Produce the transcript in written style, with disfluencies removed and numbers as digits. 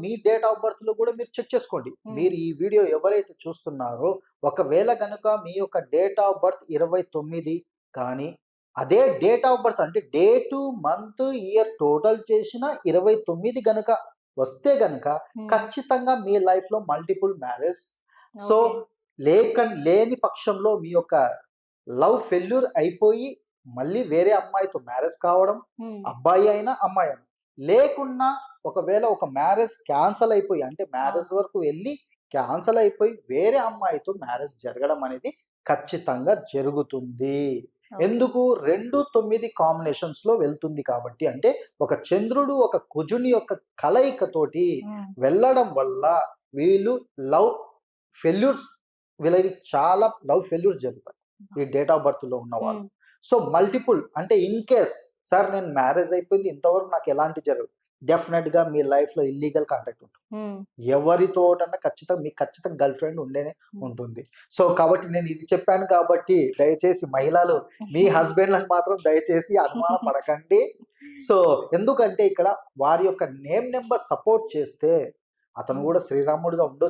Me date of birth లో కూడా మీరు చెక్ చేసుకోండి. మీరు ఈ వీడియో ఎవరైతే చూస్తున్నారో ఒకవేళ గనుక మీ యొక్క డేట్ ఆఫ్ బర్త్ 29 కానీ అదే డేట్ ఆఫ్ బర్త్ అంటే డేటు మంత్ ఇయర్ టోటల్ చేసిన 29 గనుక వస్తే గనుక ఖచ్చితంగా మీ లైఫ్ లో మల్టిపుల్ మ్యారేజ్. సో లేని పక్షంలో మీ యొక్క లవ్ ఫెయిల్యూర్ అయిపోయి మళ్ళీ వేరే అమ్మాయితో మ్యారేజ్ కావడం, అబ్బాయి అయినా అమ్మాయి అయినా. లేకున్నా ఒకవేళ ఒక మ్యారేజ్ క్యాన్సల్ అయిపోయి అంటే మ్యారేజ్ వరకు వెళ్ళి క్యాన్సల్ అయిపోయి వేరే అమ్మాయితో మ్యారేజ్ జరగడం అనేది ఖచ్చితంగా జరుగుతుంది. ఎందుకు 2, 9 కాంబినేషన్స్ లో వెళ్తుంది కాబట్టి. అంటే ఒక చంద్రుడు ఒక కుజుని యొక్క కలయికతోటి వెళ్ళడం వల్ల వీళ్ళు లవ్ ఫెయిల్యూర్స్ చాలా లవ్ ఫెయిల్యూర్స్ జరుగుతాయి ఈ డేట్ ఆఫ్ బర్త్ లో ఉన్న వాళ్ళు. సో మల్టిపుల్ అంటే ఇన్ కేస్ సార్ నేను మ్యారేజ్ అయిపోయింది ఇంతవరకు నాకు ఎలాంటి జరగదు, డెఫినెట్ గా మీ లైఫ్ లో ఇల్లీగల్ కాంటాక్ట్ ఉంటుంది. ఎవరితోటన్నా ఖచ్చితంగా గర్ల్ ఫ్రెండ్ ఉండేనే ఉంటుంది. సో కాబట్టి నేను ఇది చెప్పాను కాబట్టి దయచేసి మహిళలు మీ హస్బెండ్లకు మాత్రం దయచేసి అనుమానం పడకండి. సో ఎందుకంటే ఇక్కడ వారి యొక్క నేమ్ నెంబర్ సపోర్ట్ చేస్తే అతను కూడా శ్రీరాముడిగా ఉండొచ్చు.